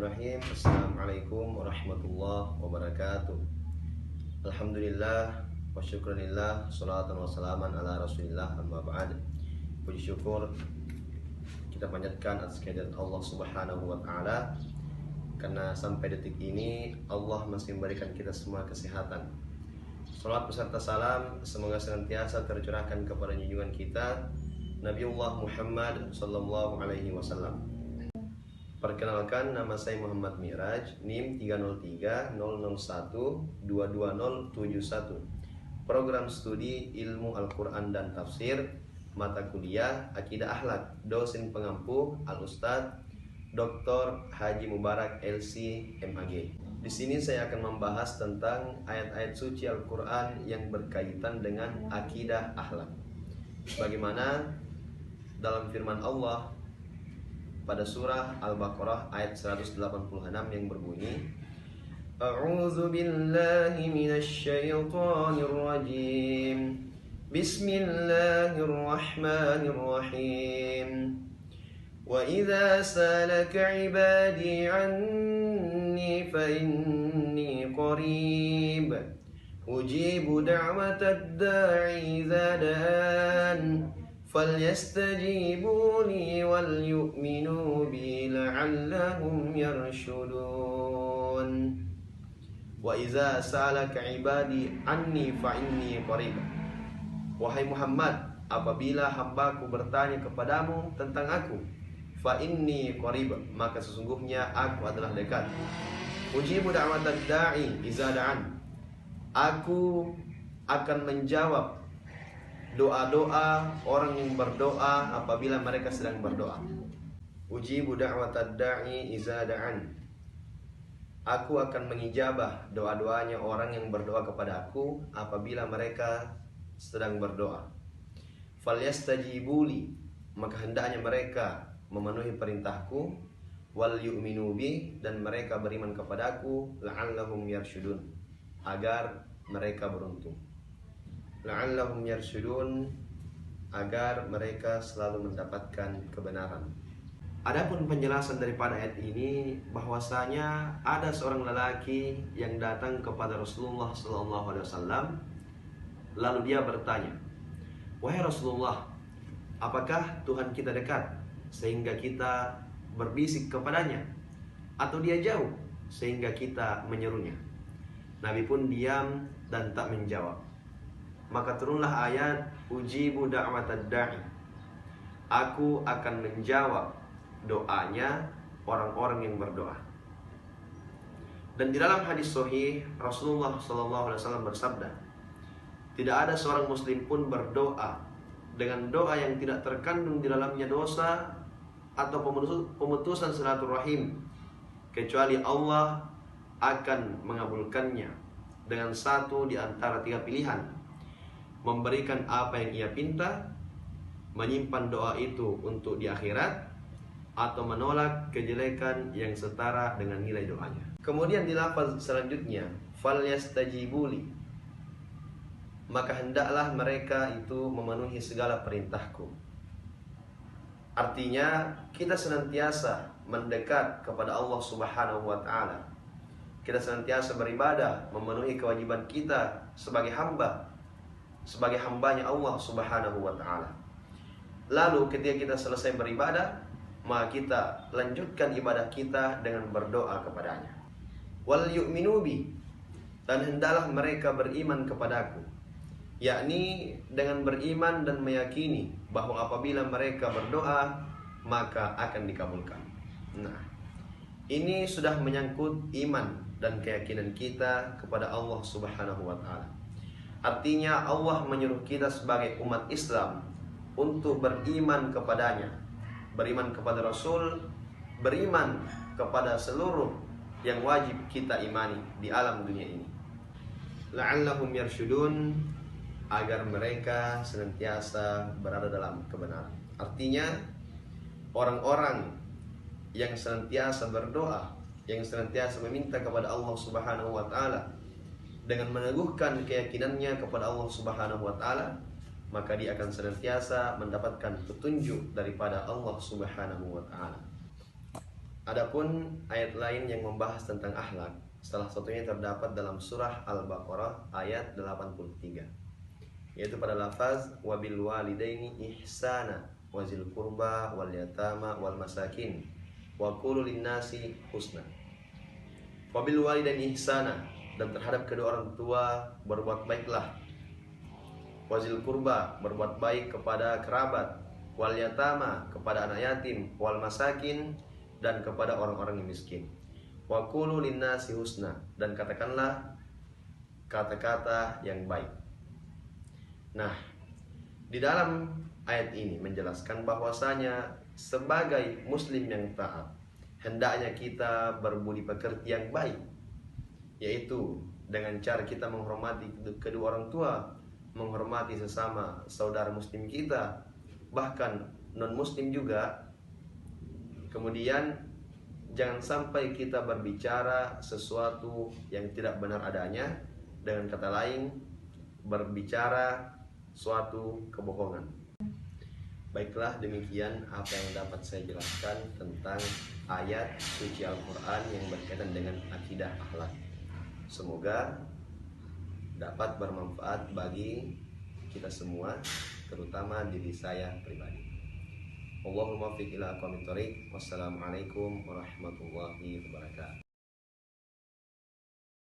Bismillahirrahmanirrahim. Assalamualaikum warahmatullahi wabarakatuh. Alhamdulillah wa syukurillah, salatan wa salaman ala rasulillah, amma ba'd. Puji syukur kita panjatkan atas kehadirat Allah subhanahu wa ta'ala, karena sampai detik ini Allah masih memberikan kita semua kesehatan. Salat beserta salam semoga senantiasa tercurahkan kepada junjungan kita Nabiullah Muhammad sallallahu alaihi wasallam. Perkenalkan, nama saya Muhammad Miraj, NIM 303-001-22071. Program studi Ilmu Al-Quran dan Tafsir, mata kuliah Akidah Akhlak, dosen pengampu Al-Ustadz Dr. Haji Mubarak LC MAG. Di sini saya akan membahas tentang ayat-ayat suci Al-Quran yang berkaitan dengan akidah akhlak. Bagaimana dalam firman Allah pada surah Al-Baqarah ayat 186 yang berbunyi, A'udzu billahi minasy syaithanir rajim. Bismillahirrahmanirrahim. Wa idza salaka 'ibadi 'anni fa inni qarib. Ujibu da'watad da'i idza da'an. فَلْيَسْتَجِيبُوا لِي وَلْيُؤْمِنُوا بِي لَعَلَّهُمْ يَرْشُدُونَ. وَإِذَا سَأَلَكَ عِبَادِي عَنِّي فَإِنِّي قَرِيبٌ. Wahai Muhammad, apabila hambaku bertanya kepadamu tentang aku, فَإِنِّي قَرِيبٌ, maka sesungguhnya aku adalah dekat. Ujibu da'watad da'i idza da'an. Aku akan menjawab doa-doa orang yang berdoa apabila mereka sedang berdoa. Ujibu da'watad da'i idza da'an. Aku akan mengijabah doa-doanya orang yang berdoa kepada aku apabila mereka sedang berdoa. Falyastajibuli, maka hendaknya mereka memenuhi perintahku. Wal yu'minu bi, dan mereka beriman kepadaku. La'allahum yarsyudun, agar mereka beruntung. La'allahum yarsyudun, agar mereka selalu mendapatkan kebenaran. Adapun penjelasan daripada ayat ini, bahwasanya ada seorang lelaki yang datang kepada Rasulullah SAW, lalu dia bertanya, wahai Rasulullah, apakah Tuhan kita dekat sehingga kita berbisik kepadanya, atau dia jauh sehingga kita menyerunya? Nabi pun diam dan tak menjawab. Maka turunlah ayat Ujibu da'watad da'i. Aku akan menjawab doanya orang-orang yang berdoa. Dan di dalam hadis sahih Rasulullah SAW bersabda, tidak ada seorang muslim pun berdoa dengan doa yang tidak terkandung di dalamnya dosa atau pemutusan silaturahim, kecuali Allah akan mengabulkannya dengan satu di antara tiga pilihan: memberikan apa yang ia pinta, menyimpan doa itu untuk di akhirat, atau menolak kejelekan yang setara dengan nilai doanya. Kemudian di lafaz selanjutnya, falyastajibuli, maka hendaklah mereka itu memenuhi segala perintahku. Artinya kita senantiasa mendekat kepada Allah Subhanahu wa ta'ala. Kita senantiasa beribadah, memenuhi kewajiban kita sebagai hambanya Allah Subhanahu wa ta'ala. Lalu ketika kita selesai beribadah, maka kita lanjutkan ibadah kita dengan berdoa kepadanya. Wal yu'minu bi, dan hendaklah mereka beriman kepadaku, yakni dengan beriman dan meyakini bahwa apabila mereka berdoa maka akan dikabulkan. Nah, ini sudah menyangkut iman dan keyakinan kita kepada Allah Subhanahu wa ta'ala. Artinya Allah menyuruh kita sebagai umat Islam untuk beriman kepadanya, beriman kepada Rasul, beriman kepada seluruh yang wajib kita imani di alam dunia ini. La'allahum yarsyudun, agar mereka senantiasa berada dalam kebenaran. Artinya orang-orang yang senantiasa berdoa, yang senantiasa meminta kepada Allah Subhanahu wa ta'ala dengan meneguhkan keyakinannya kepada Allah Subhanahu wa ta'ala, maka dia akan senantiasa mendapatkan petunjuk daripada Allah Subhanahu wa ta'ala. Adapun ayat lain yang membahas tentang akhlak, salah satunya terdapat dalam surah Al-Baqarah ayat 83, yaitu pada lafaz wabil walidaini ihsana wazil qurba wal yatama wal masakin wa qulu linnasi husna. Wabil walidaini ihsana, dan terhadap kedua orang tua berbuat baiklah. Wazil qurba, berbuat baik kepada kerabat. Wal yatama, kepada anak yatim. Wal masakin, dan kepada orang-orang yang miskin. Wa qulu linnasi husna, dan katakanlah kata-kata yang baik. Nah, di dalam ayat ini menjelaskan bahwasanya sebagai muslim yang taat, hendaknya kita berbudi pekerti yang baik, yaitu dengan cara kita menghormati kedua orang tua, menghormati sesama saudara muslim kita, bahkan non muslim juga. Kemudian jangan sampai kita berbicara sesuatu yang tidak benar adanya, dengan kata lain berbicara suatu kebohongan. Baiklah, demikian apa yang dapat saya jelaskan tentang ayat suci Al-Quran yang berkaitan dengan akidah akhlak. Semoga dapat bermanfaat bagi kita semua, terutama diri saya pribadi. Allahumma fiq ila aqwamit thoriq. Wassalamualaikum warahmatullahi wabarakatuh.